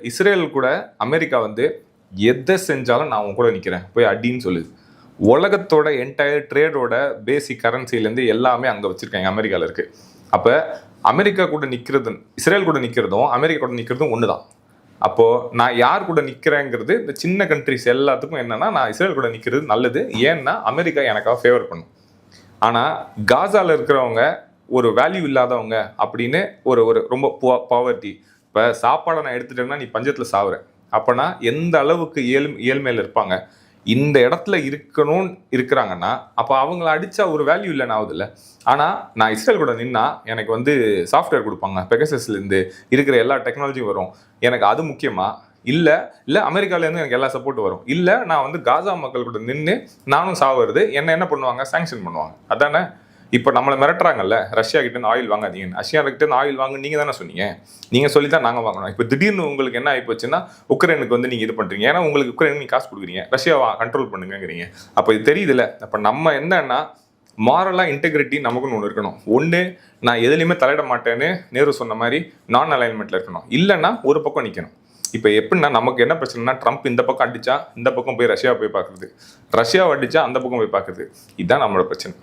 Israel கூட America வந்து எதை செஞ்சாலும் நான் உன் கூட நிற்கிறேன் போய் அடின்னு சொல்லுது. உலகத்தோட என்டையர் ட்ரேடோட பேசிக் கரன்சிலேருந்து எல்லாமே அங்கே வச்சுருக்காங்க, அமெரிக்காவில் இருக்குது. அப்போ அமெரிக்கா கூட நிற்கிறது, இஸ்ரேல் கூட நிற்கிறதும் அமெரிக்கா கூட நிற்கிறதும் ஒன்று தான். அப்போது நான் யார் கூட நிற்கிறேங்கிறது இந்த சின்ன கண்ட்ரிஸ் எல்லாத்துக்கும் என்னென்னா, நான் இஸ்ரேல் கூட நிற்கிறது நல்லது. ஏன்னா அமெரிக்கா எனக்காக ஃபேவர் பண்ணும். ஆனால் காசாவில் இருக்கிறவங்க ஒரு வேல்யூ இல்லாதவங்க அப்படின்னு ஒரு ஒரு ரொம்ப பாவர்ட்டி. இப்போ சாப்பாடை நான் எடுத்துட்டேன்னா நீ பஞ்சத்தில் சாவுற, அப்போனா எந்த அளவுக்கு ஏழ்மையில் இருப்பாங்க. இந்த இடத்துல இருக்கணும்னு இருக்கிறாங்கன்னா அப்போ அவங்கள அடித்தா ஒரு வேல்யூ இல்லைன்னு ஆகுது இல்லை. ஆனால் நான் இஸ்ரேல் கூட நின்னா எனக்கு வந்து சாஃப்ட்வேர் கொடுப்பாங்க, பெகசஸ்லேருந்து இருக்கிற எல்லா டெக்னாலஜியும் வரும். எனக்கு அது முக்கியமா? இல்லை அமெரிக்காவிலேருந்து எனக்கு எல்லா சப்போர்ட்டும் வரும். இல்லை நான் வந்து காசா மக்கள் கூட நின்று நானும் சாவுறது, என்ன பண்ணுவாங்க? சாங்ஷன் பண்ணுவாங்க. அதானே இப்போ நம்மளை மிரட்டுறாங்கல்ல, ரஷ்யா கிட்டேருந்து ஆயில் வாங்காதீங்க. ரஷ்யா கிட்டேருந்து ஆயில் வாங்க நீங்கள் தானே சொன்னீங்க, நீங்கள் சொல்லி தான் நாங்கள் வாங்கணும். இப்போ திடீர்னு உங்களுக்கு என்ன ஆகி போச்சுன்னா உக்ரைனுக்கு வந்து நீங்கள் இது பண்ணுறீங்க, ஏன்னா உங்களுக்கு உக்ரைனுக்கு நீங்கள் காசு கொடுக்குறீங்க, ரஷ்யாவை கண்ட்ரோல் பண்ணுங்கிறீங்க. அப்போ இது தெரியுதுல்ல. அப்போ நம்ம என்னன்னா மாரலாக இன்டெகிரிட்டி நமக்குன்னு ஒன்று இருக்கணும். ஒன்று, நான் எதுலையுமே தலையிட மாட்டேன்னு நேரு சொன்ன மாதிரி நான் அலைன்மெண்ட்டில் இருக்கணும். இல்லைன்னா ஒரு பக்கம் நிற்கணும். இப்போ எப்படின்னா நமக்கு என்ன பிரச்சனைனா, ட்ரம்ப் இந்த பக்கம் அடித்தா இந்த பக்கம் போய் ரஷ்யா போய் பார்க்குறது, ரஷ்யாவை அடித்தா அந்த பக்கம் போய் பார்க்குறது. இதுதான் நம்மளோட பிரச்சனை.